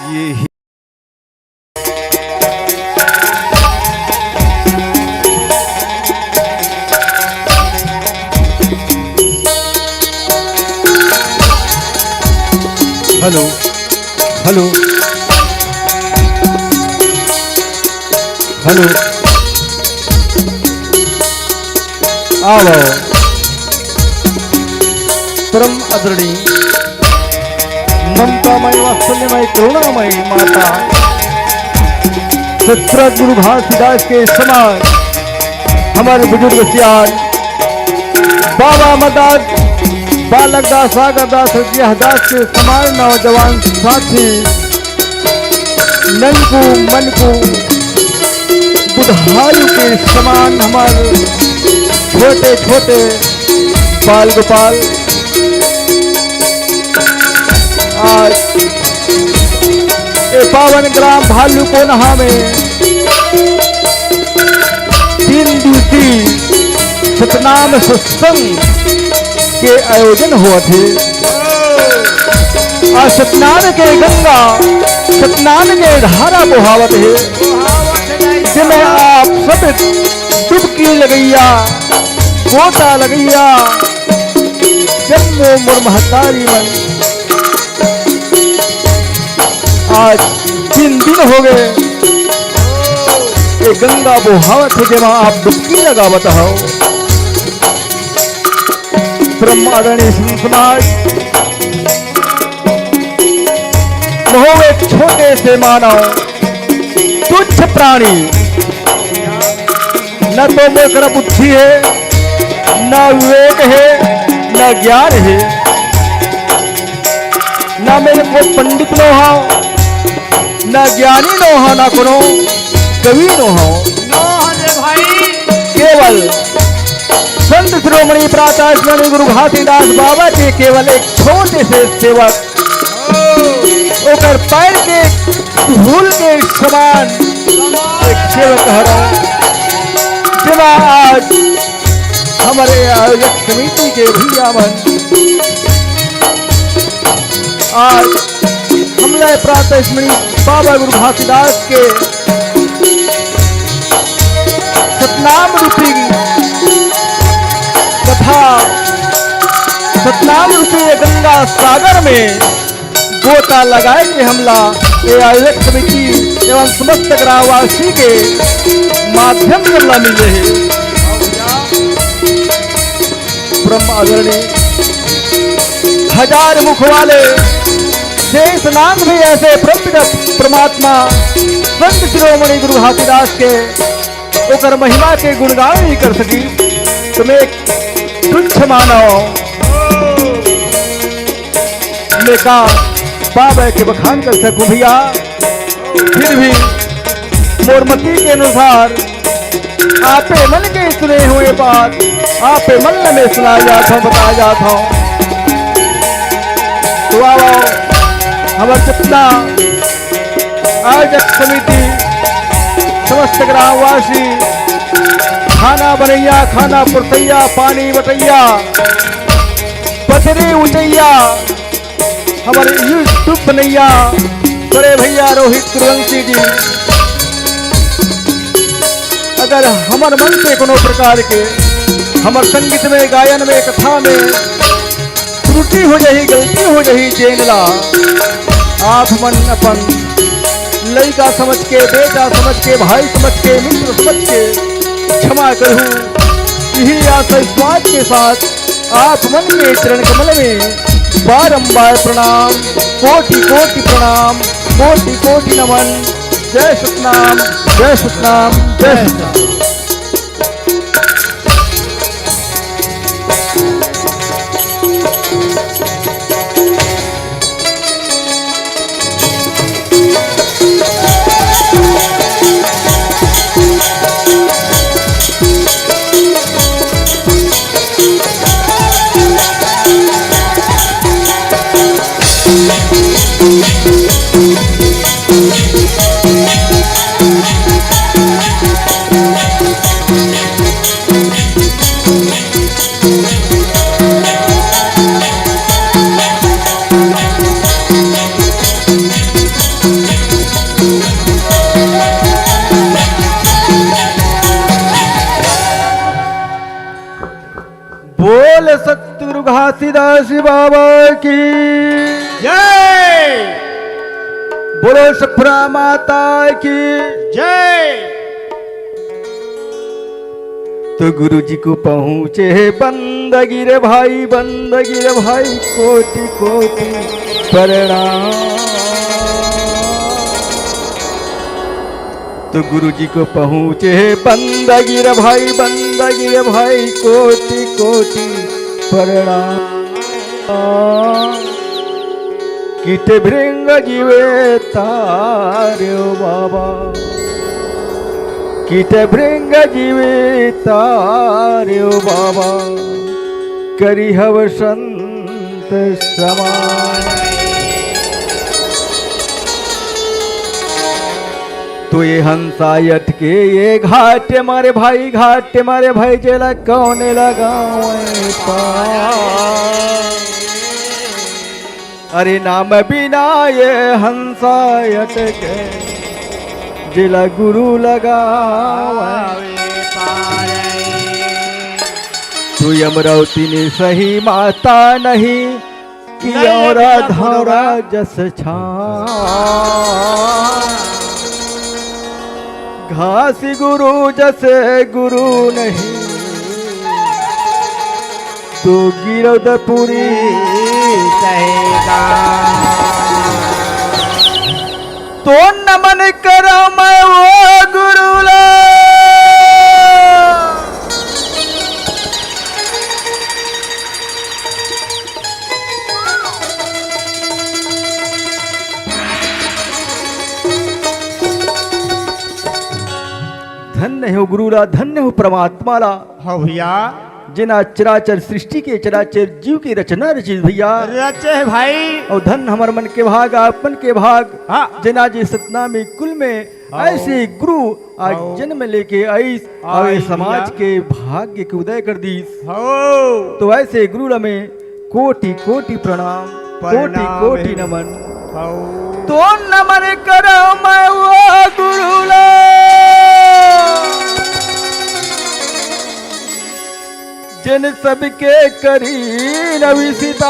ये hello hello hello आओ परम आदरणीय ममतामय वात्सल्यमय करुणामय माता सत्रह गुरु घासीदास के समान हमारे बुजुर्ग सियाल बाबा मदाद बालक दास सागर दास दास के समान नौजवान साथी ननकू मनकू बुढ़ायु के समान हमारे छोटे छोटे बाल गोपाल आज ये पावन ग्राम भालूकोनहा में 3 दिवसीय सतनाम सत्संग के आयोजन हुआ थे। आज सतनाम के गंगा सतनाम के धारा बहावत है जिसमें आप सब डुबकी लगैया गोता लगैया जन्मो मोर महतारी मन। आज 3 दिन हो गए ये गंगा बहावत है जब आप डुबकी लगावत हो। ब्रह्म आदरणीय समाज महो एक छोटे से मानव तुच्छ प्राणी न तो मेकर बुद्धि है न विवेक है न ज्ञान है न मेरे को पंडित नो हो न ज्ञानी नो हो न कोनो कवि नो हो केवल संत श्रोमणी प्रातः गुरु घासीदास बाबा के केवल एक छोटे से सेवक ओकर पैर के धूल के समान एक सेवक हरा जब आज हमारे आयोजक समिति के भैया मन आज हमला प्रातः स्मृति बाबा गुरु घासीदास के सतनाम रूपी तथा सतनाम रूपी गंगा सागर में गोता लगाएंगे हमला ये आयोजक समिति एवं समस्त ग्रामवासी के माध्यम से हमला मिल रहे ब्रह्म आदरणीय हजार मुख वाले शेष नाग भी ऐसे परमात्मा संत शिरोमणि गुरु घासीदास के ओकर महिमा के गुणगान नहीं कर सकी तुम्हें तुच्छ मानव मैं का बाबा के बखान कर सकूं भैया फिर भी मोरमती के अनुसार आपे मन के सुने हुए बात आपे मन में सुनाया जाता हूं बताया जाता हूं। तो आओ हमारे जितना आयोजक समिति समस्त ग्रामवासी खाना बनैया खाना पुरसैया पानी बटैया पथरी उचैया हमारे यूट्यूब बनैया बड़े भैया रोहित कुरवंशी जी अगर हमारे मन से कोनो प्रकार के हमारे संगीत में गायन में कथा में त्रुटि हो जाही गलती हो जाही जेनला आप मन अपन लड़का समझ के बेटा समझ के भाई समझ के मित्र समझ के क्षमा करूं यही आशा विश्वास के साथ आप मन के चरण कमल में बारंबार प्रणाम कोटि कोटि प्रणाम कोटि कोटि नमन। जय सतनाम जय सतनाम जय सतनाम। बोल सतगुरु घासीदास बाबा की जय। बोलो सफरा माता की जय। तो गुरु जी को पहुँचे बंदगी रे भाई, बंदगी रे भाई, कोटि कोटि प्रणाम। तो गुरु जी को पहुँचे बंदगी रे भाई, बंदगी रे भाई, कोटि कोटि प्रणाम। कीटे भृंग जीवे तार्यो बाबा, कीटे भृंग जीवे तार्यो बाबा, करी हव संत समान। तो ये हंसा अटके ये घाट मारे भाई, घाट मारे भाई, जेला कौने लगावे पार। अरे नाम बिना ये हंसा अटके, जिला गुरु लगावे पार। तू अमरावती ने सही माता नहीं कि और धौरा जस छान। घासी गुरु जैसे गुरु नहीं, तो गिरदपुरी सहेगा। तो नमन करो मैं वो गुरु ला। धन्य हो गुरुला, धन्य हो परमात्मा ला। हाँ भैया, जिना चराचर सृष्टि के चराचर जीव की रचना रची भैया। रचे है भाई। और धन हमार मन के भाग, आपन के भाग। हाँ। जिना जी सतनामी कुल में ऐसे गुरु आज जन्म लेके आई और समाज के भाग्य के उदय कर दी। तो ऐसे गुरु में कोटि कोटि प्रणाम, कोटि कोटि नमन। तो नमन करो मैं वो गुरु ला। जिन सबके करी नवी सितार,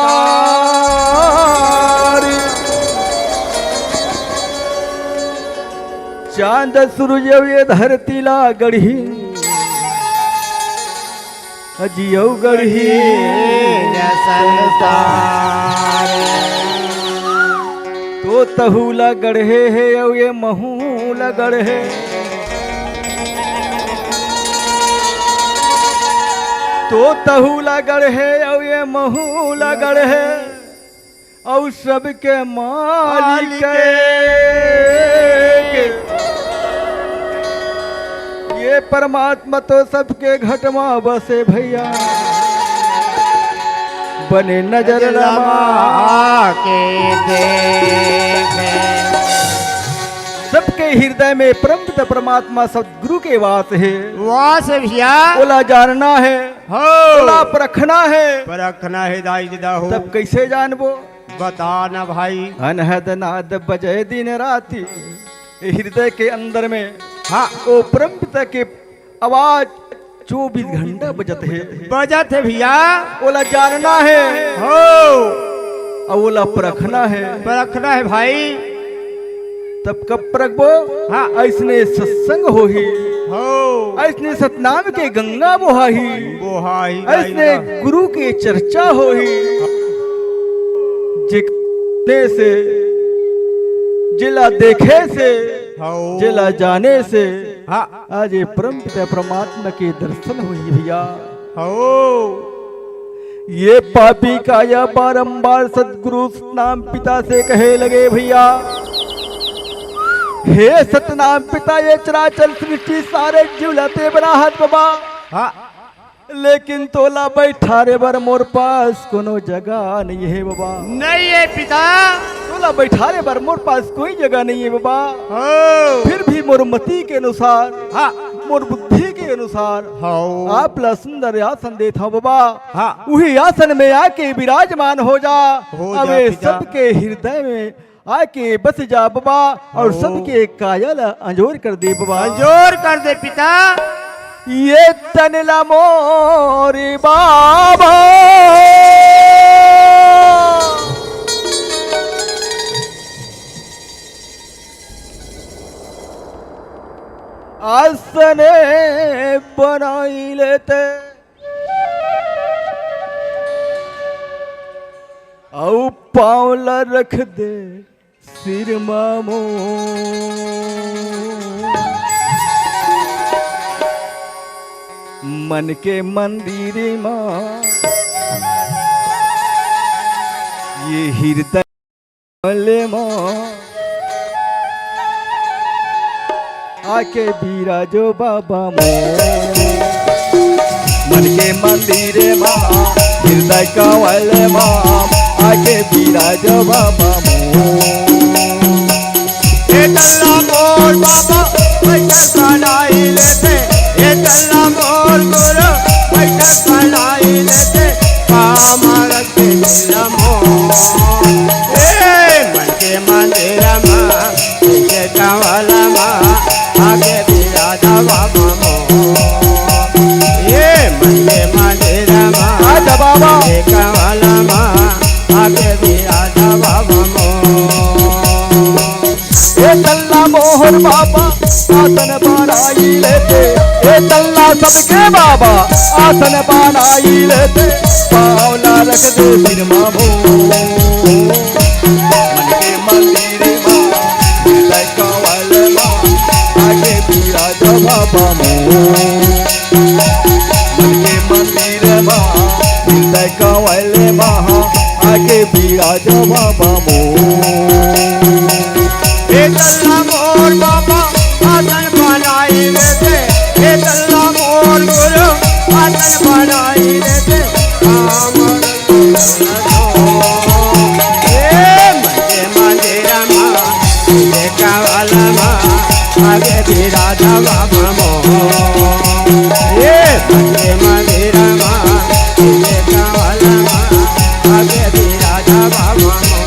चांद सूरज ये धरती ला गढ़ी, अजियो गढ़ी संसार। तो तहूला गढ़े है ये महूला गढ़े। तो तहूला गढ़े और ये महूला गढ़े, और सबके मालिक ये परमात्मा तो सबके घटमा बसे भैया। बने नजर लमा के देखे, सबके हृदय में परम पिता परमात्मा सदगुरु के वास है। वास भैया। बोला जानना है, हो बोला परखना है। परखना है दाई दिदा हो। तब कैसे जानबो? बता ना भाई। अनहद नाद बजे दिन राती, हृदय के अंदर में हाँ वो परम पिता के आवाज 24 घंटा बजत है। बजत है भैया। बोला जानना है, हो और बोला परखना है। परखना है भाई। तब कब परखबो? हाँ ऐसने सत्संग होही, हो ऐसने सतनाम के गंगा बोहाही, बोहाई ऐसने गुरु के चर्चा होही। जिकने से, जिला देखे से, जिला जाने से, हाँ आज ये परम पिता परमात्मा के दर्शन हुई भैया। हो ये पापी का या बारंबार सदगुरु नाम पिता से कहे लगे भैया, हे सतनाम पिता ये चराचर सृष्टि सारे जीव लाते बना हाथ बाबा। हाँ लेकिन तोला बैठा रे बर मोर पास कोनो जगह नहीं है बाबा। नहीं है पिता। तोला बैठा रे बर मोर पास कोई जगह नहीं है बाबा। हो फिर भी मोर मति के अनुसार, हाँ मोर बुद्धि के अनुसार हो आप ला सुंदर आसन देता हूँ बाबा। हाँ वही आसन में आके विराजमान हो जा, हो जा अबे पिता। सबके हृदय में आके बस जा बाबा, और सबके कायल अंजोर कर दे बाबा। जोर कर दे पिता। ये तनला मोरी बाबा आसने बनाई लेते औ पावला रख दे सिर मामो मन के मंदिर माँ ये हृदय माँ आके बिराजो बाबा मो मन के मंदिर माँ हृदय कंवल माँ आके बिराजो बाबा मो ये तल्ला मोर बाबा बैठक बनाई लेते, ये तल्ला मोर गुरु बैठक बनाई लेते, काम रखते नमो मन के मंदिर माँ ये कंवल माँ आगे बिराजा बाबा मो ये मन के मंदिर माँ आजा बाबा ये कंवल माँ आगे बिराजा बाबा मो ये तल्ला मोहन बाबा आसन बनाई लेते, ये तल्ला सबके बाबा आसन बनाई लेते, पावला रख दे सिर मामो मन के मंदिर माँ हृदय कंवल माँ आगे बिराजो बाबा मो मन के मंदिर माँ हृदय कंवल माँ आगे बिराजो बाबा मो ये तल्ला मोर बाबा आसन बनाई लेते, ये तल्ला मोर गुरु आसन बनाई लेते, काम ये मजे मंदिर माँ ये कंवल माँ आगे बिराजा बाबा मो ये मजे मंदिर माँ ये कंवल माँ आगे बिराजा बाबा मो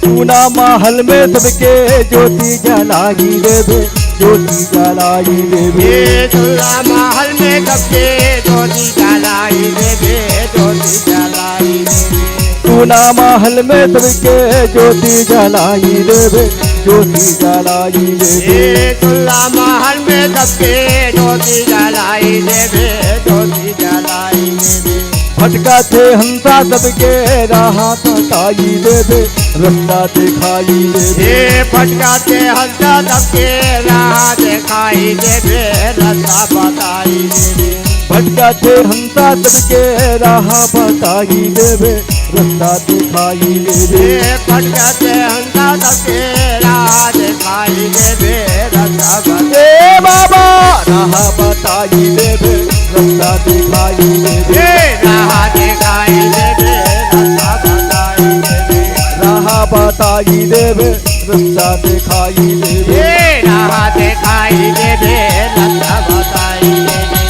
पूना महल में सबके ज्योति जलाई देवे, ज्योति जलाई देवे, ये दुल्ला महल में सबके ज्योति जलाई देवे, ज्योति जलाई देवे, पूना महल में सबके ज्योति जलाई देवे, ज्योति जलाई देवे, ये दुल्ला महल में सबके ज्योति जलाई देवे, ज्योति जलाई देवे, भटका थे हंसा सबके राह बताई देवे, रास्ता दिखाई देवे, ये भटकाते हंसा सबके राह दिखाई देवे, रास्ता बताई देवे, भटका थे हंसा सबके राह बताई देवे, रास्ता दिखाई देवे, ये भटकाते हंसा सबके राह दिखाई देवे, रास्ता बताई ए बाबा राह बताई देवे, रास्ता दिखाई देवे, राह दिखाई देवे, रास्ता बताई देवे, राह बताई देवे, रास्ता दिखाई देवे, राह दिखाई देवे, रास्ता बताई देवे,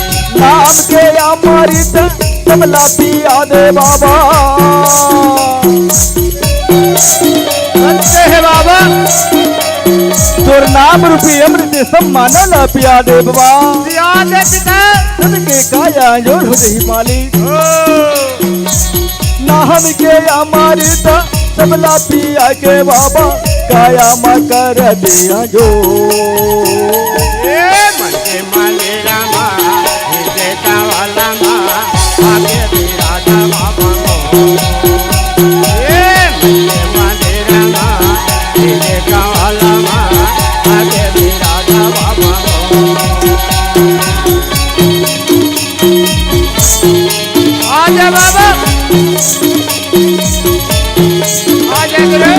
नाम के अमृत कमला पिया दे बाबा, सत्य है बाबा, तोर नाम रूपी अमृत सम्मान ला पिया दे बाबा, याद है पिता, सबके काया जोड़ हो रही मालिक, नाम के अमृत कमला पिया के बाबा, काया मा कर दिया जो मन के मंदिर माँ हृदय कंवल माँ आगे बिराजा बाबा मो मन के मंदिर माँ हृदय कंवल माँ आगे बिराजा बाबा मो आजा बाबा आजा गुरु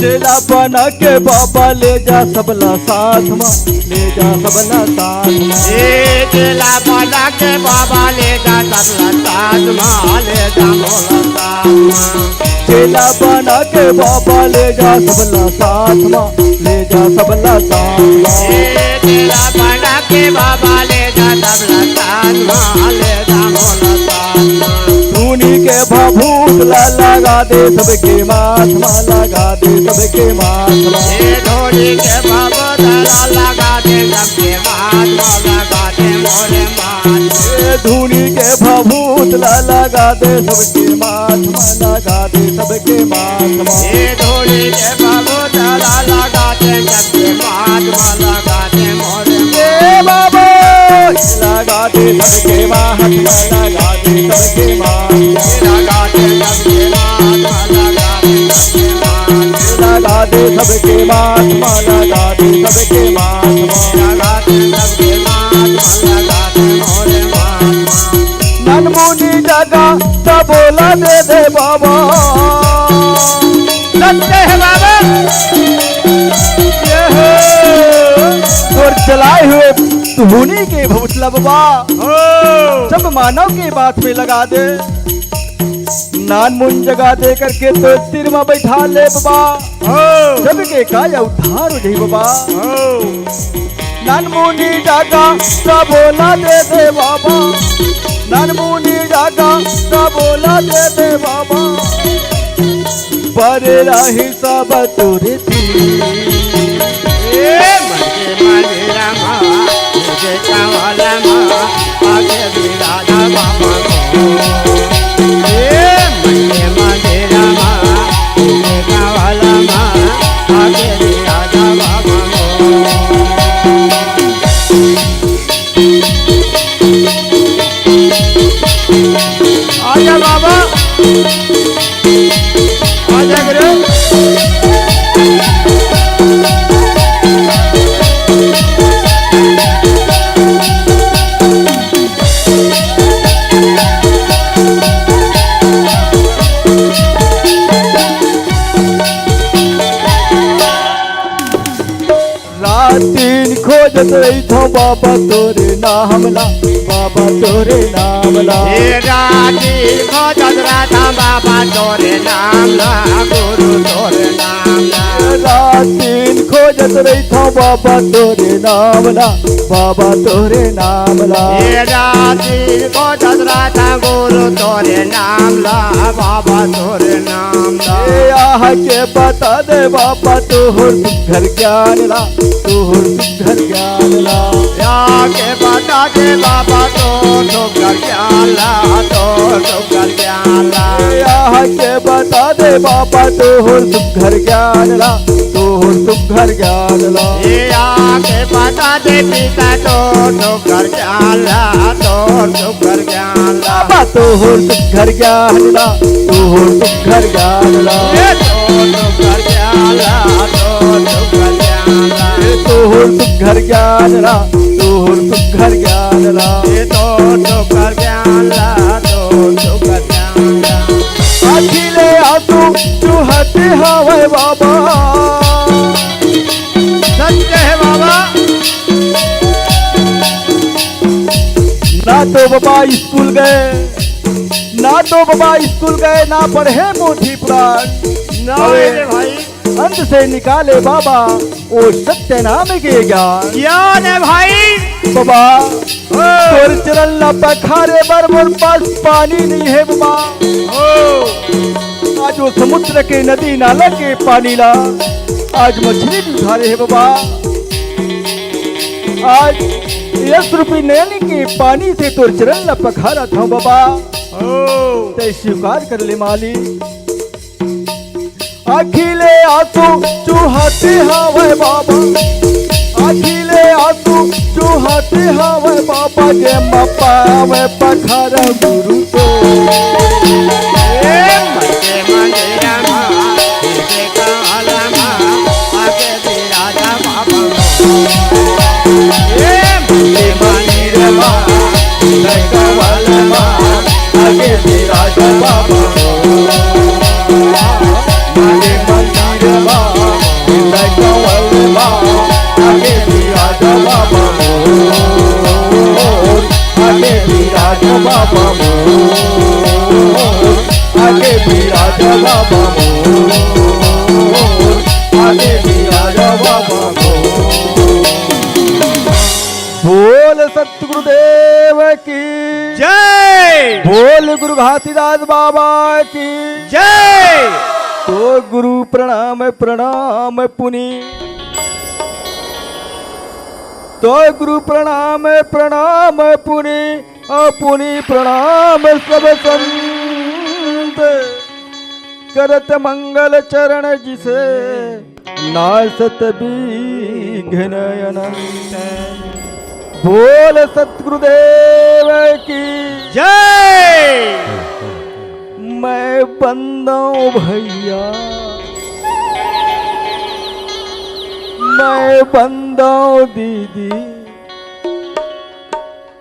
चेला बना के बाबा ले जा सबला साथ में, ले जा सबला साथ में। ए चेला बना के बाबा ले जा सबला साथ में, ले जा मोला साथ में। चेला बना के बाबा ले जा सबला साथ में, ले जा सबला साथ में। ए चेला बना के बाबा ले जा सबला साथ में, ले जा मोला साथ में। धूनी के भभूत लगा दे सबके माथ में, लगा दे सबके माथ में। ए धूनी के भभूत लगा दे सबके माथ में, लगा दे मोरे माथ। ए धूनी के भभूत लगा दे सबके माथ में, लगा दे सबके माथ में। ए धूनी के भभूत लगा दे सबके माथ में, लगा दे मोरे ए बाबा लगा दे सबके माथ में, लगा दे सबके माथ में। लगा दे सबके माथ में, लगा दे सबके माथ। लगा दे सबके माथ में, लगा दे सबके माथ में। लगा दे सबके माथ में, लगा दे मोरे माथ। ननमुनी जगह तो बोला दे बाबा। सत्य है बाबा। ये है और चलाए हुए धूनी के भूतला बाबा सब मानव की बात में लगा दे। नान मुन जगा दे करके तो सिर में बैठा ले बाबा, जब के काया उद्धार हो जाई बाबा। नान मुनि जागा तो बोला दे बाबा, नान मुनि जागा तो बोला दे बाबा। पर रही सब तोरे थी मजे मजे रमा मुझे कावला मा आगे बिराजा बाबा मजे मजे रमा मुझे कावला मा आगे बिराजा बाबा आजा बाबा आजा गुरु। रातीन खोजत रही थो बाबा तोरे नामला, बाबा तोरे नामला। हे राती खोजत रहा बाबा तोरे नाम ला, गुरु तोरे नाम ला। रातीन खोजत रही थो बाबा तोरे नामला, बाबा तोरे नामला। हे राती खोजत रहा गुरु तोरे नाम ला, बाबा तोरे नाम ला। ए आह के बता दे बाबा तोहर घर ज्ञान ला, तोहर घर ज्ञान ला। या के बता दे बाबा तो कर ज्ञान ला, तो कर ज्ञान ला। ए आह के बता दे बाबा तोहर घर ज्ञान ला, तोहर घर ज्ञान ला। ये आके बता दे पिता तो कर ज्ञान ला, तो कर ज्ञान ला। बाबा तोहर घर ज्ञान ला, तोहर घर ज्ञान ला। ये तो कर ज्ञान ला, तो कर ज्ञान ला। तोहर घर ज्ञान ला, तोहर घर ज्ञान ला। ये तो कर ज्ञान ला, तो कर ज्ञान ला। अखिले आंसू चुहते हवे बाबा। सत्य है बाबा। ना तो बाबा स्कूल गए, ना तो बाबा स्कूल गए, ना पढ़े मोठी पुराण। ना मेरे भाई अंत से निकाले बाबा ओ सत्य नाम के ज्ञान। ज्ञान है भाई बाबा तोर चरण ला पखारे बर मोर पास पानी नहीं है बाबा। आज वो समुद्र के नदी नाला के पानी ला आज मछली भी उठा रहे हैं बाबा। आज यश रूपी नैनी के पानी से तोर चरण ला पखारा था बाबा। तय स्वीकार कर ले माली। अखिले आंसू चुहाते हवे बाबा, अखिले आंसू चुहाते हवे बाबा। जे पावे पखार गुरु तो मजे मंदिर माँ तुझे काला माँ आगे बिराजा बाबा। मजे मंदिर माँ तुझे काला माँ आगे बिराजा बाबा। मजे मंदिर माँ बाबा मोर, आगे विराज बाबा मोर, आगे विराज बाबा मोर। बोल सतगुरुदेव की जय, बोल गुरु घासीदास बाबा की जय। तो गुरु प्रणाम प्रणाम पुनि, तो गुरु प्रणाम प्रणाम पुनि, पुनि प्रणाम सब संत, करत मंगल चरण जिसे नासत विघ्न अनंत। बोल सतगुरुदेव की जय। मैं बंदा हूं भैया, मैं बंदा हूं दीदी,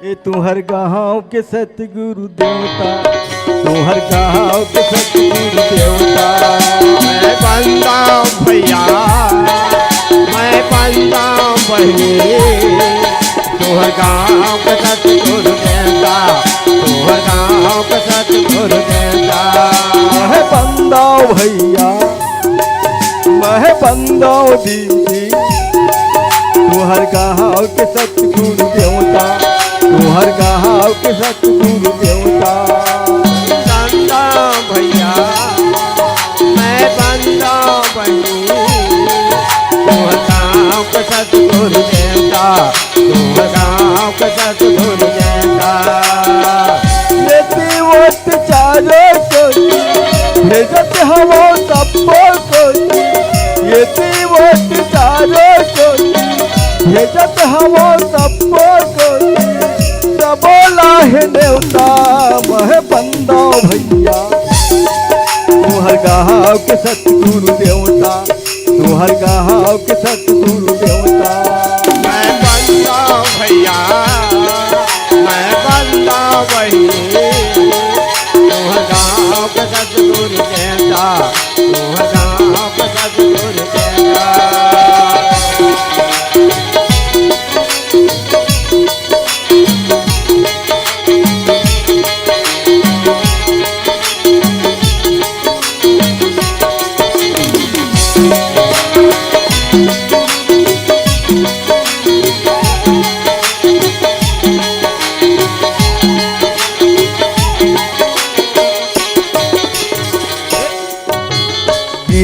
ये तुहर गाँव के सतगुरु देवता, तुहर गाँव के सतगुरु देवता। मैं बंदा भैया, मैं बंदा बहिनी, तोहर गाँव के सतगुरु देवता, तोहर गाँव के सतगुरु देवता। मैं बंदा हूं भैया, मैं बंदा हूं दीदी, तुहर गाँव के सतगुरु देवता, तुहर गाँव के सतगुरु देवता। बंदा भैया, मैं बंदा बहिनी, तोहर गाँव के सतगुरु देवता, तोहर गाँव के सतगुरु देवता। यदि वोट चारो कोई भेजत हवो सबको कोई, यदि वोट चारो कोई भेजत हवो सबको कोई, सबो लाहे नेवता। मैं बंदा भैया, तुहर गाँव के सतगुरु देवता, तुहर गाँव के सतगुरु देवता। मैं बंदा भैया, मैं बंदा बहिनी, तोहर गाँव के सतगुरु देवता, तोहर गाँव के सतगुरु देवता।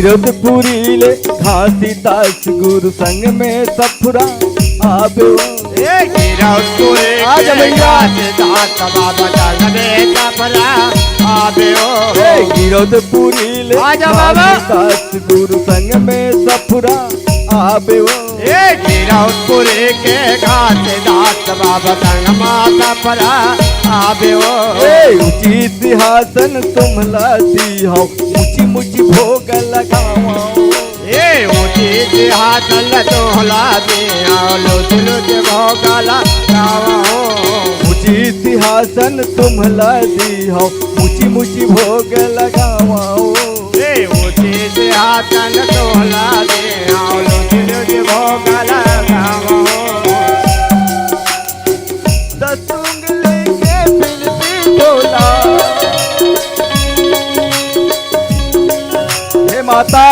गिरधपुरी ले घासीदास गुरु संग में सफरा आबे। आज भैया दास बाबा जाने कपड़ा आबे ओ। गिरधपुरी ले आजा बाबा। घासीदास गुरु संग में सफरा आबे ओ। गिरधपुरी के घाट दास बाबा संग माता परा आबे ओ। ऊंची सिंहासन तुम्हला दी हो, ऊंची मुची भोग लगावा। ऊंची सिंहासन तोहला दी हो, लुच लुच भोग लगावा। ऊंची सिंहासन तुम्हला दी हो, ऊंची मुची भोग लगावा। ऊंची सिंहासन तोहला दी हो, लुच लुच भोग लगावा। दसुंगले के फिल्मी बोला, हे माता,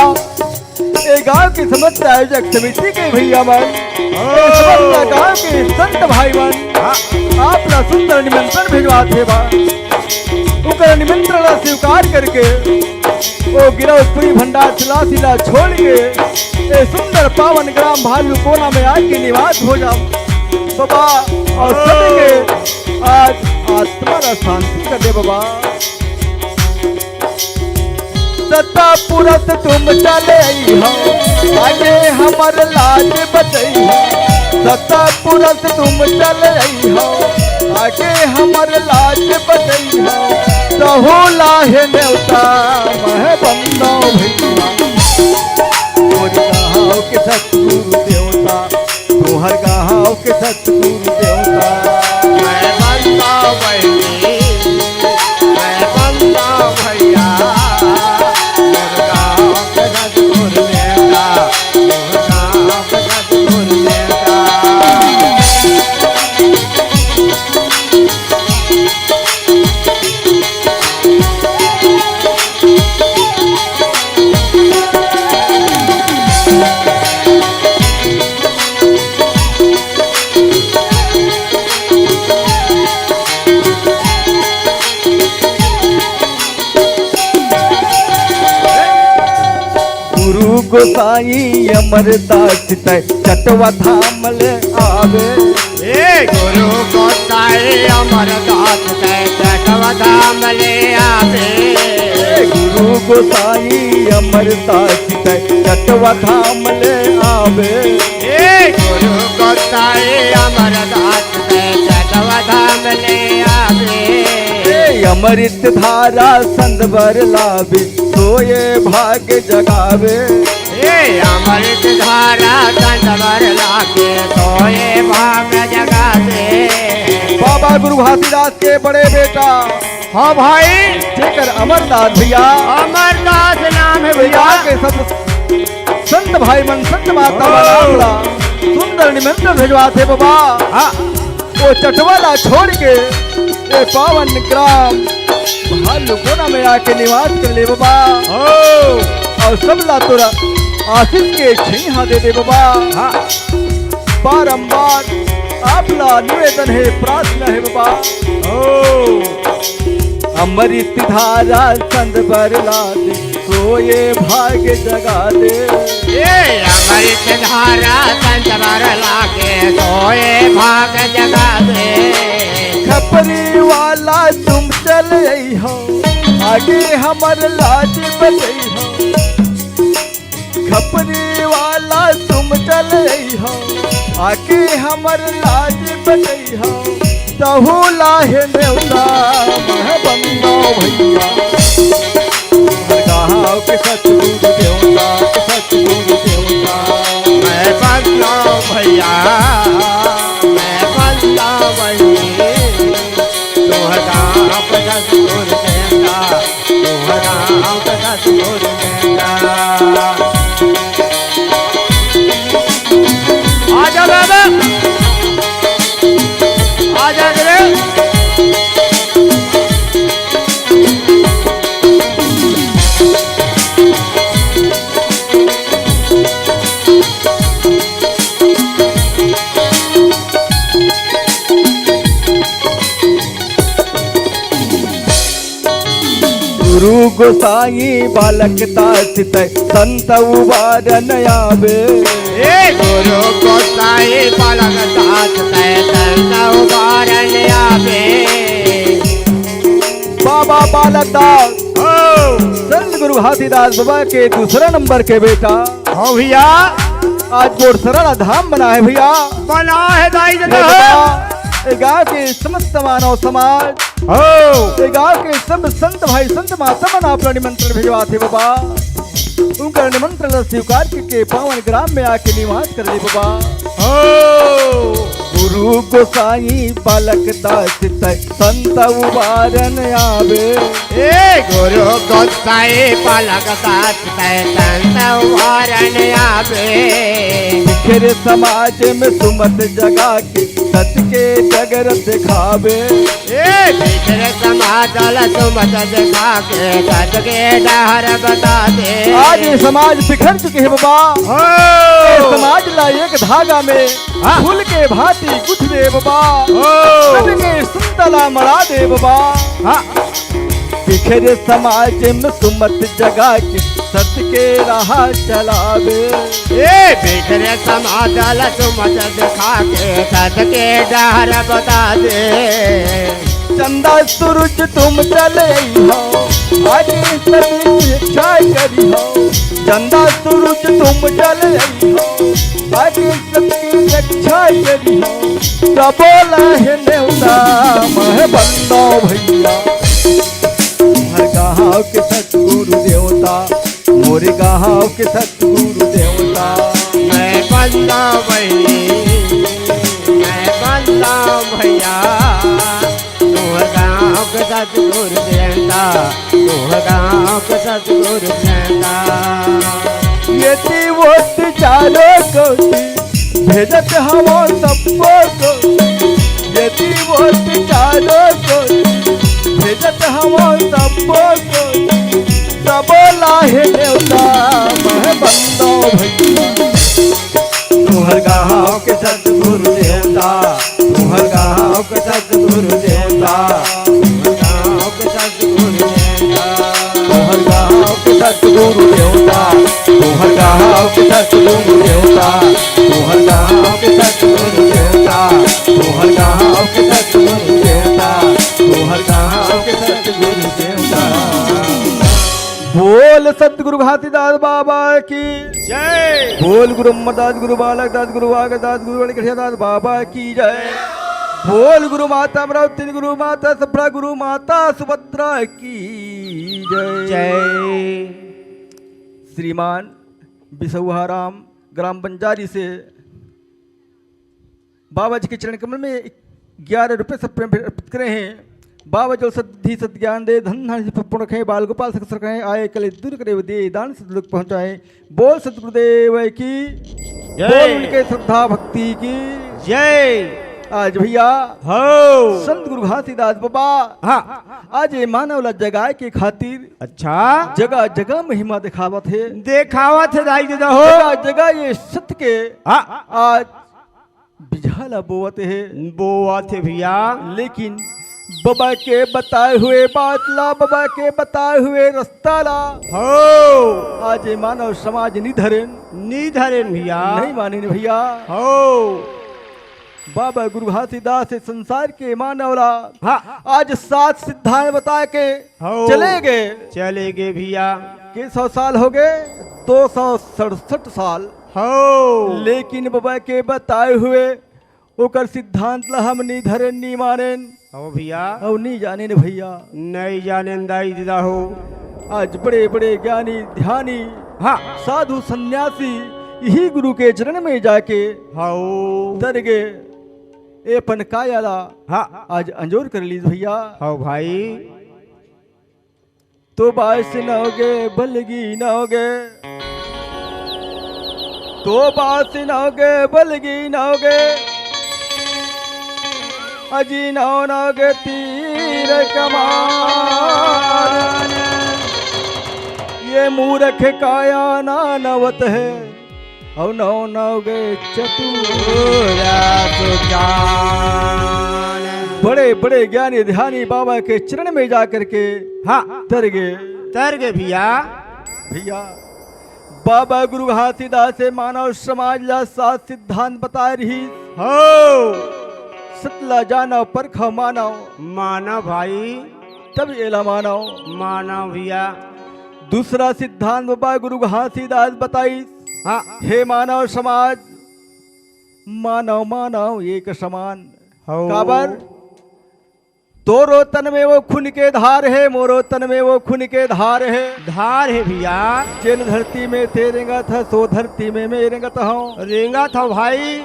ये गांव की समस्त आयोजक समिति के भैया मन, समस्त गांव के संत भाई मन आपला सुंदर निमंत्रण भिजवाते बा। उकर निमंत्रण स्वीकार करके वो गिरधपुरी भंडार सिला छोड़ के ये सुंदर पावन ग्राम भालू कोना में आके निवास हो जाओ बाबा, और सभी के आज आत्मा का शांति कर दे बाबा। सत्ता पुरत तुम चले हो, आगे हमर लाज बचई हो। सत्ता पुरत तुम चले हो, आगे हमर लाज बचई हो। सहु लाहे नेवता, मैं बंदा भैया, तोहर गाँव के सतगुरु देवता, तोहर गाँव के सतगुरु देवता। मैं बंदा बहिनी, मैं बंदा भैया, तोहर गाँव के सतगुरु देवता, तोहर गाँव के सतगुरु देवता। गुरु गोसाई अमरदास तय चटवा थामल आवे। ए गुरु गोसाई अमरदास तय चटवा थामले आवे। गुरु गोसाई अमरदास तय चटवा थामल आवे। ए गुरु गोसाई अमरदास तय चटवा थामले आवे। अमृत धारा संदबर लावे सोए भाग्य जगावे। अमृत धारा संदबर लाके सोए भाग्य जगावे। बाबा गुरु घासीदास के बड़े बेटा हाँ भाई शेखर अमरदास भैया अमरदास नाम है भैया के सब संत भाई मन संत माता बना सुंदर निमंत्रण भिजवा थे बाबा। हाँ वो चटवाला छोड़ के ये पावन ग्राम भालुकोना में आके निवास कर ले बाबा। और सबला तोरा आशीष के छिहा दे दे बाबा। हाँ बारंबार आपला निवेदन है प्रार्थना है बाबा। अमृत धारा संदबर ला दे सोए भाग्य जगा दे। अमृत धारा संदबर लाके सोए भाग्य जगा दे। खपरी वाला तुम चल हो आगे हमर लाज बचई हो। खपरी वाला तुम चल हो आगे हमर लाज बचई हो। तहु लाहे नेवता मह बंदो भैया गाँव के सतगुरु देवता सतगुरु देवता। मैं बंदो भैया मैं बंदो भैया सतगुरु देवता तुम्हारा सतगुरु देवता। आजा बाबा आजा रे। गुरु गोसाई बालक दास तय संत उबारन आवे। गुरु गोसाई बालक दास तय संत उबारन आवे। बाबा बालक दास संत गुरु घासीदास बाबा के दूसरा नंबर के बेटा। हाँ भैया आज गोड़ सरला धाम बना है भैया। बना है दाई गाँव के समस्त मानव समाज गाँव के सब संत भाई संत माता मन अपना निमंत्रण भिजवा थे बाबा। उनका निमंत्रण स्वीकार करके पावन ग्राम में आके निवास कर ले बाबा। गुरु गोसाई बालक दास तय संत उबारन आवे। गुरु गोसाई बालक दास तय संत उबारन आवे। बिखरे समाज में सुमत जगा के सत के जगर दिखावे। बिखरे समाज सुमत जगा के सत के डहर बता दे। आज ये समाज बिखर चुके हैं बाबा। समाज ला एक धागा में फूल के भांति गुथ दे बाबा। तन के सुंदला मड़ा दे बाबा। बिखरे समाज में सुमत जगा के सत के राह चलावे। बिखरे समाज सुमत दिखा के सत के डहर बता दे। चंदा सूरज तुम चले हो आज सभी इच्छा करी हो। चंदा सूरज तुम चले हो आज सबकी रक्षा करी हो। बोला है नेवता मह बंदो भैया हर गाँव के सतगुरु देवता मोरे गाँव के सतगुरु देवता। मैं बंदा भैया गाँव के सतगुरु देवता गाँव के सतगुरु देवता। यदि वोट चारो कोटी भेजत हम सबको को। यदि वोट चारो कोटी भेजत हम सबको को। भैया बोला है न्योता मैं बंदो भैया। तुहर गाँव के सतगुरु देवता, तुहर गाँव के सतगुरु देवता, तुहर गाँव के सतगुरु देवता, तुहर गाँव के सतगुरु देवता, तुहर गाँव के सतगुरु देवता, तुहर गाँव के सतगुरु देवता, तुहर गाँव के सतगुरु देवता, तुहर गाँव के सतगुरु देवता। बोल सतगुरु घासीदास बाबा की जय। बोल गुरु अमरदास, गुरु बालक दास, गुरु वागदास, गुरु दास बाबा की जय। बोल गुरु माता अमरावती, गुरु माता सफरा, गुरु माता सुभद्रा की जय। जय। श्रीमान बिसौहाराम ग्राम बंजारी से बाबा जी के चरण कमल में 11 रुपये सब प्रेम अर्पित करे हैं। बाबा जो सद्धि सद्ज्ञान दे, धन धन पूर्ण रखे, बाल गोपाल सक रखे, आए कले दूर करे दे, दान सदलोक पहुंचाए। बोल सतगुरुदेव की जय। बोल उनके श्रद्धा भक्ति की जय। आज भैया हो संत गुरु घासीदास बाबा हाँ। आज ये मानवला जगाए के खातिर अच्छा जगह जगह महिमा दिखावत है, देखावा थे दाई दादा हो। जगह जगह ये सत्य के हाँ आज बिझाला बोवत है। बोआ थे भैया, लेकिन बाबा के बताए हुए बात ला, बाबा के बताए हुए रास्ता ला हो आज ये मानव समाज निधरन निधरेन भैया, नहीं माने भैया। हो बाबा गुरु घासीदास से संसार के मानवला हाँ। आज 7 सिद्धांत बता के हो। चले गए चले गए भैया, के 100 साल हो गए, 267 साल हो लेकिन बाबा के बताए हुए ओकर सिद्धांत ला हम नहीं धरे नहीं माने हो भैया, और नहीं जाने न भैया। नहीं जाने दाई दादा हो। आज बड़े बड़े ज्ञानी ध्यानी हाँ साधु सन्यासी यही गुरु के चरण में जाके हो तर गए। ए पन कायाला हाँ आज अंजोर कर लीज भैया। हो भाई, तो बास न होगे बलगी न होगे, तो बास न होगे बलगी न होगे, अजी न होगे तीर कमान। ये मूर्ख काया ना नवत है और नौगे चतुर। बड़े बड़े ज्ञानी ध्यानी बाबा के चरण में जा करके हाँ तर गए। तर गए भैया, भैया बाबा गुरु घासीदास से मानव समाज ला 7 सिद्धांत बता रही। हो सतला जानो परखा मानो, माना भाई, तब एला मानो। माना भैया। दूसरा सिद्धांत बाबा गुरु घासीदास बताई, हाँ हे मानव समाज, मानव मानव एक समान। हो काबर तोरो तन में वो खून के धार है, मोरो तन में वो खून के धार है। धार है भैया, जिन धरती में तेरेगा था सो धरती में मैं रेंगत हूँ। रेंगा था भाई,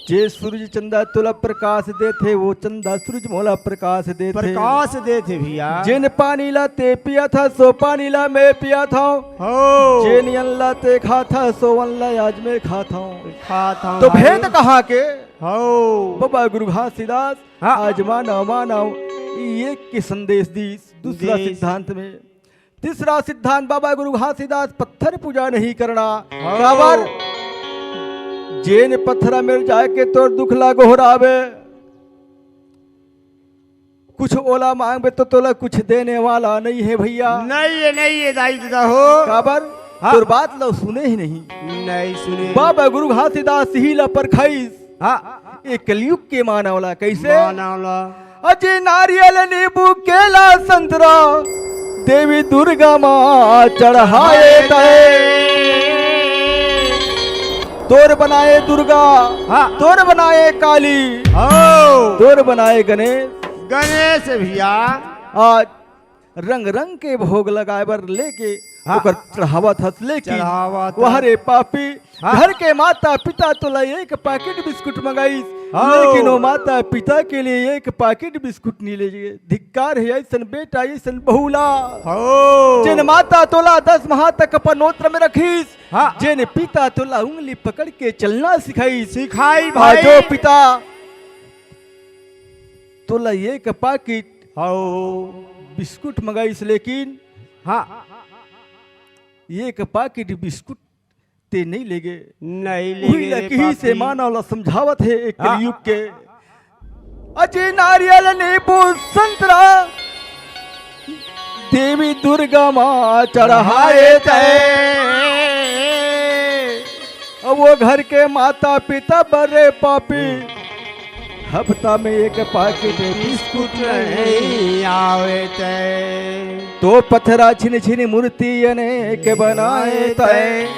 जे सूरज चंदा तुला प्रकाश देते, वो चंदा सूरज मोला प्रकाश देते। प्रकाश दे थे भैया। जिन पानी ला ते पिया था सो पानी ला मैं पिया था। हो जिन अल्लाह ते खा था सो अल्लाह आज मैं खाता हूँ। खाता तो भेद कहाँ के हो बाबा गुरु घासीदास हाँ। आज मानव मानव ये के संदेश दी। दूसरा देश। सिद्धांत में तीसरा सिद्धांत बाबा गुरु घासीदास पत्थर पूजा नहीं करना। हाँ। काबर जेन पत्थरा मिल जाके तो दुख ला गोहरावे, कुछ ओला मांगे तो तोला कुछ देने वाला नहीं है भैया। नहीं है दाई दादा हो। काबर हाँ। तोर बात लो सुने ही नहीं। नहीं सुने बाबा गुरु घासीदास ही ला पर खाइस हाँ ये कलयुग के मानवला कैसे। मानवला अजय नारियल नींबू केला संतरा देवी दुर्गा माँ चढ़ाए तय। तोर बनाए दुर्गा हाँ। तोर बनाए काली हो तोर बनाए गणेश। गणेश भैया, आज रंग रंग के भोग लगाए बर लेके हाँ। ओकर चढ़ावा था लेकिन चढ़ावा था। वहरे पापी हाँ। घर के माता पिता तो ला एक पैकेट बिस्कुट मंगाई, हाँ। लेकिन वो माता पिता के लिए एक पैकेट बिस्कुट नहीं ले गए। धिक्कार है ऐसन बेटा ऐसन बहुला। हो जिन माता तोला 10 माह तक पनोत्र में रखीस, हाँ। जिन पिता तोला उंगली पकड़ के चलना सिखाई। सिखाई भाई। जो पिता तोला एक पैकेट हो बिस्कुट मंगाईस, लेकिन हाँ एक पाकिट बिस्कुट ते नहीं लेगे। नहीं वही लेगे लकही से पापी। मानव समझावत है एक हाँ। कलयुग के। अजय नारियल नींबू संतरा देवी दुर्गा माँ चढ़ाए तय। अब वो घर के माता पिता बड़े पापी हफ्ता में एक पाकिट बिस्कुट नहीं। नहीं आवे ते तो पत्थरा छिन छिन मूर्ति अनेक बनाए तय।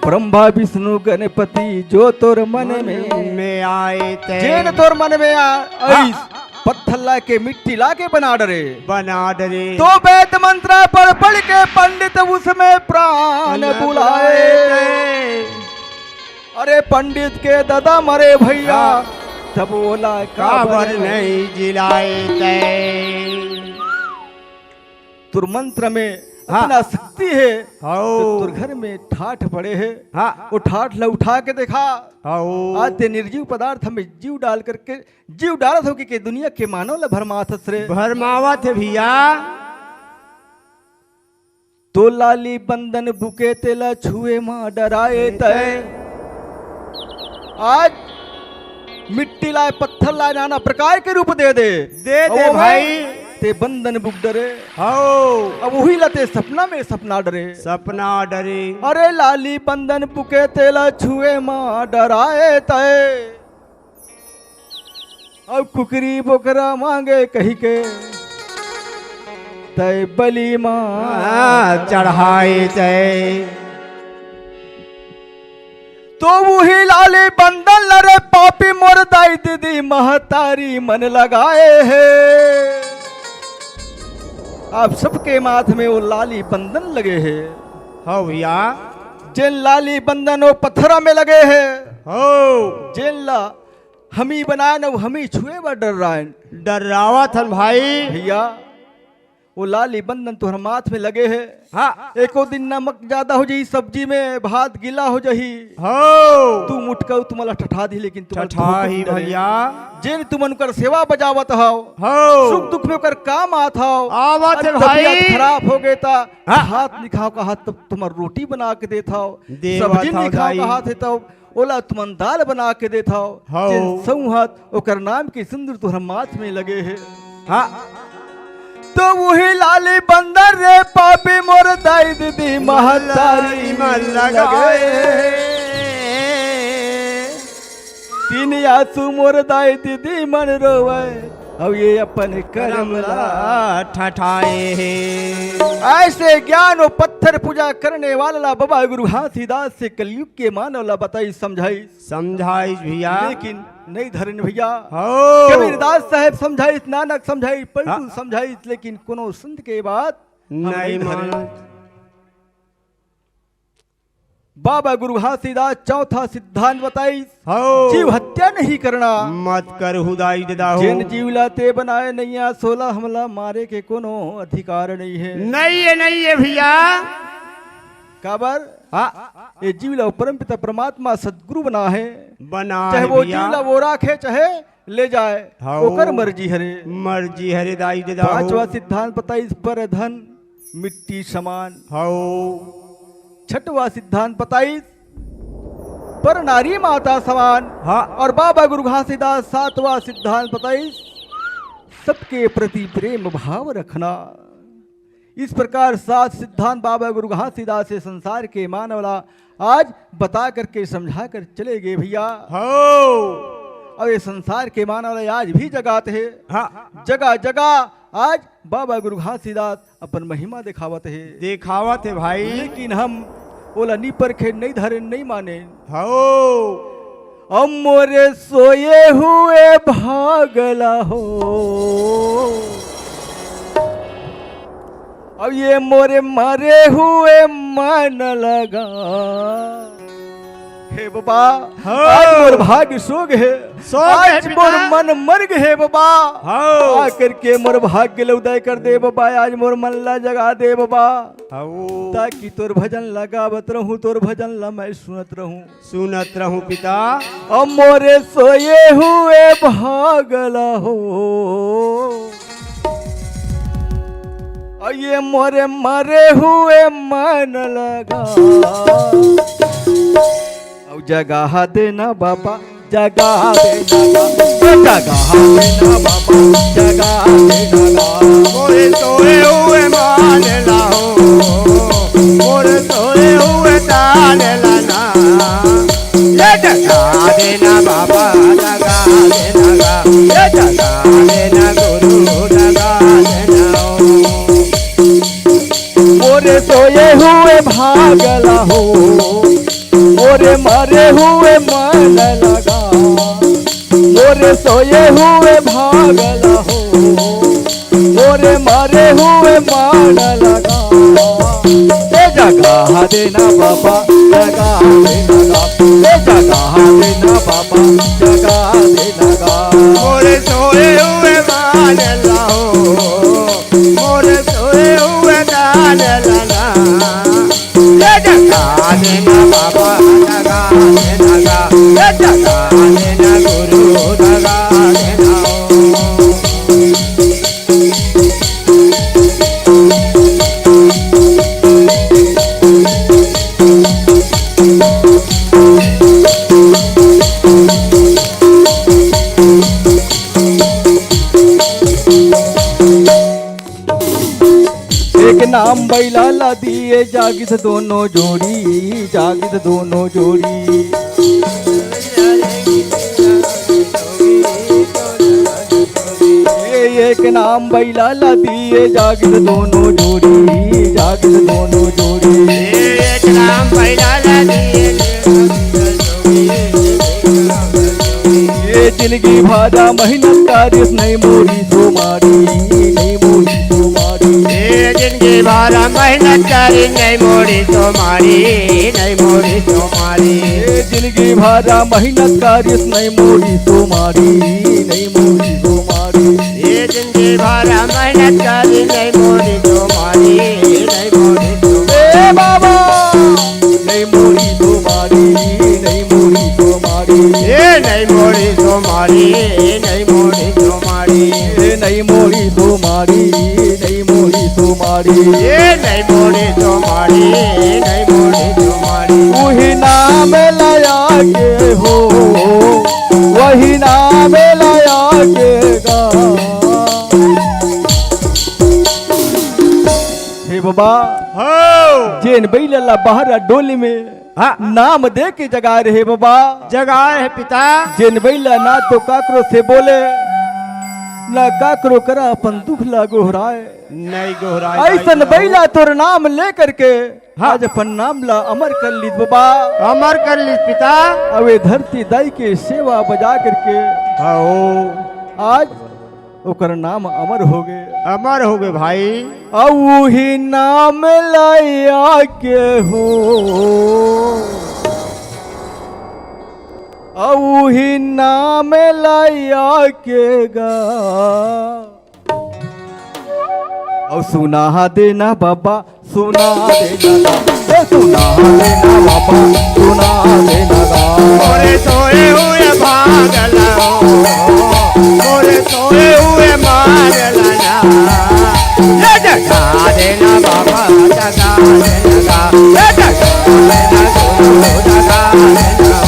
ब्रह्मा विष्णु गणपति जो तोर मन में आए ते जेन तोर मन में आई पत्थर ला के मिट्टी ला के बना डरे। बना डरे तो वेद मंत्र पढ़ पढ़ के पंडित उसमें प्राण बुलाए। अरे पंडित के दादा मरे भैया तब बोला काबर नहीं जिलाए ते तुर मंत्र में हाँ। इतना शक्ति है हो तो तुर घर में ठाठ पड़े है। हाँ वो ठाठ ला उठा के देखा हो आज ते निर्जीव पदार्थ हमें जीव डाल करके जीव डालत हो कि दुनिया के मानव ला भरमाथस रे। भरमावा थे भैया तो लाली बंधन बुके तेला छुए माँ डराए तय। आज मिट्टी लाए पत्थर लाए नाना प्रकार के रूप दे दे दे भाई ते बंधन बुक डरे। हो अब वही लते सपना में सपना डरे। सपना डरे अरे लाली बंधन बुके तेला छुए माँ डराए तय। अब कुकरी बोकरा मांगे कही के तय बली माँ चढ़ाए ते तो वही लाली बंधन लरे पापी मोर दाई दीदी महतारी मन लगाए है। आप सबके माथ में वो लाली बंधन लगे हैं। हो भैया जिन लाली बंधन वो पत्थरा में लगे हैं। हो जिन ला हमी बनाए न वो हमी छुए व डर रहा है। डरावा थन भाई भैया वो लाली बंधन तो हर माथ में लगे हैं। हाँ एको दिन नमक ज्यादा हो जाई सब्जी में भात गीला हो जाही हो तू मुटका तुम्हारा ठठा दी लेकिन तुम ठठा ही भैया जिन तुम उनकर सेवा बजावत हो हो सुख दुख में ओकर काम आत हो। आवत अरे भाई। तबीयत खराब हो गए था हाँ। हाथ निखाओ का हाथ तब तुम्हार रोटी बना के देता हो। देवा सब्जी था निखाओ का हाथ है तब ओला तुमन दाल बना के देता हो। हो। जिन सऊ हाथ ओकर नाम के सिंदूर तुहर माथ में लगे है। हाँ तो वही लाली बंदर रे पापी मोर दाई दीदी महतारी मन लगाए तीन आंसू मोर दाई दीदी मन रोवे। अब ये अपन कर्म ला ठठाए ऐसे ज्ञान और पत्थर पूजा करने वाला बाबा गुरु घासीदास से कलयुग के मानव ला बताई समझाई समझाई भैया लेकिन नहीं धरन भैया। हो कबीरदास साहब समझाई नानक समझाई पलटू हाँ। समझाई लेकिन कोनो संत के बात हम नहीं धरे। मान बाबा गुरु घासीदास चौथा सिद्धांत बताई हो जीव हत्या नहीं करना। मत कर हुदाई देदा हो जिन जीव लाते बनाए नैया 16 हमला मारे के कोनो अधिकार नहीं है। नहीं है भैया काबर हाँ ये जीव ला परम पिता परमात्मा सदगुरु बना है। बना चाहे है वो भैया जीव ला वो राखे चाहे ले जाए हाँ। ओकर मर्जी हरे। मर्जी हरे दाई देदा हो पांचवा सिद्धांत बताई पर धन मिट्टी समान। हो छठवा सिद्धांत बताई पर नारी माता समान। हाँ और बाबा गुरु घासीदास सातवां सिद्धांत बताई सबके प्रति प्रेम भाव रखना। इस प्रकार 7 सिद्धांत बाबा गुरु घासीदास से संसार के मानवला आज बता करके समझा कर चले गए भैया। हो और ये संसार के मानवला आज भी जगाते हैं। हाँ जगह जगह आज बाबा गुरु घासीदास अपन महिमा दिखावत है। देखावत है भाई लेकिन हम बोला नी परखे नहीं धरे नहीं माने। हो हम मोरे सोए हुए भागला हो अब ये मोरे मरे हुए मन लगा। हे बाबा हाँ। आज मोर भाग्य सोग है सोग है आज पिता। मोर मन मर्ग है बाबा। हो आकर के मोर भाग्य ला उदय कर दे बाबा आज मोर मन ला जगा दे बाबा हो ताकि तोर भजन लगावत रहूं तोर भजन ला मैं सुनत रहूं। सुनत रहूं पिता अब मोरे सोए हुए भागला हो और ये मोरे मरे हुए मन लगा। और जगह देना बाबा, जगह देना, जगह देना बाबा, जगह देना। मोरे सोए हुए मान लाओ, मोरे सोए हुए तान लाना। ये जगा देना बाबा, जगा देना, ये जगा देना गुरु, जगा देना। मोरे सोए हुए भागला हो, मोरे मरे हुए मन लगा। मोरे सोए हुए भागला हो, मोरे मरे हुए मन लगा। ये जगह देना बाबा, जगह देना, ये जगह देना बाबा, जगह देना। मोरे सोए हुए मान लाओ, मोरे सोए हुए तान लाना। ये जगा देना बाबा, जगा देना, ये जगा देना गुरु, जगा देना। एक नाम बैलाला दिए जागित दोनों जोड़ी, जागित दोनों जोड़ी। ये एक नाम बैलाला दिए जागित दोनों जोड़ी, जागित दोनों जोड़ी। एक नाम बैलाला दिए, ये जिंदगी भाजा मेहनत कारिस नहीं मोरी तुम्हारी, नहीं मोरी तुम्हारी। जिनकी बारह मेहनत करी नहीं मोड़ी तुम्हारी, नहीं मोड़ी तुम्हारी। ये जिंदगी भाजा मेहनत कारिस नहीं मोरी तुम्हारी, नहीं मोरी तुम्हारी। ये जिनकी बारह मेहनत करी नहीं मोड़ी तुम्हारी, नहीं मोड़ी तुम्हारी। ए बाबा नहीं मोरी तुम्हारी, नहीं मोरी तुम्हारी। ये नहीं मोड़ी तुम्हारी, नहीं मोड़ी तुम्हारी। ये नहीं मोरी तुम्हारी, नहीं मोरी तुम्हारी। ये नहीं मोड़ी तुम्हारी, नहीं मोड़ी तुम्हारी। वही नाम लाया के हो, वही नाम लाया के गा। हे बाबा हो जेन बैला बाहर डोली में हाँ। नाम दे के जगा रहे बाबा, जगह है पिता। जेन बैला ना तो काकरो से बोले, ना काकरो करा अपन दुख ला गोहराए। नहीं गोहरा ऐसन बैला तोर नाम ले करके आज अपन नाम ला अमर कर ली बाबा। अमर कर ली पिता। अवे धरती दाई के सेवा बजा करके हो आज ओकर नाम अमर हो गए, अमर हो गए भाई। औ ही नाम लाया के हो, औ ही नाम लाया के गा। और सुना देना बाबा, सुना देना, सुना देना बाबा, सुना देना गा। मोरे सोए हुए भाग लाओ, मोरे सोए हुए मार लाना। ये जगा देना बाबा, जगा देना, ये जगा देना गुरु, जगा देना।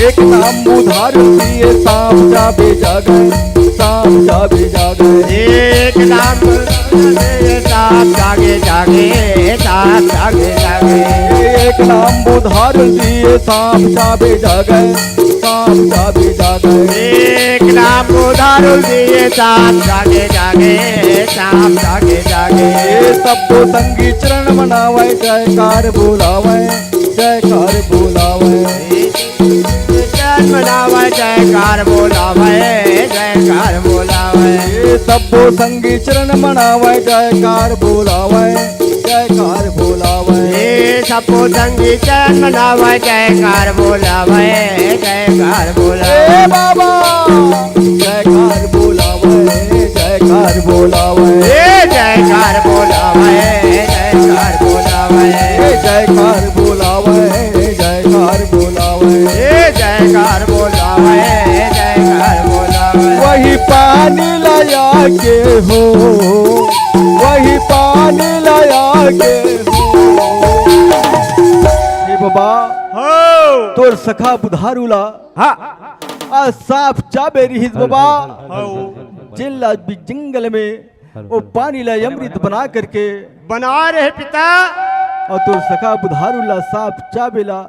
एक नाम उधार दिए सांप जाबे जागे, सांप जाबे जागे। एक नाम साथ जागे जागे, साथ जागे जागे। एक नाम उधार दिए सांप जाबे जागे, सांप जाबे जागे। एक नाम उधार दिए साथ जागे जागे, साथ जागे जागे। ये सबको संगी चरण मनावे, जयकार बोलावे, जयकार बोलावे। मनावे जयकार बोलावे, जयकार बोलावे। ये सबको संगी चरण मनावे, जयकार बोलावे, जयकार बोलावे। ये सबको संगी चरण मनावे, जयकार बोलावे, जयकार बोलावे। ए बाबा जयकार बोलावे। बोलावे जयकार बोलावे जयकार बोलावे जयकार बोलावे जयकार बोलावे जयकार बोलावे जयकार बोलावे जयकार बोलावे वही पानी लाया के हो वही पानी लाया के हो हे बाबा हो तोर सखा बुधारूला हाँ आ साफ चाबे रहीस बाबा हो जिला भी जंगल में वो पानी ला अमृत बना करके बना रहे पिता और तोर सखा बुधारूला साफ चाबेला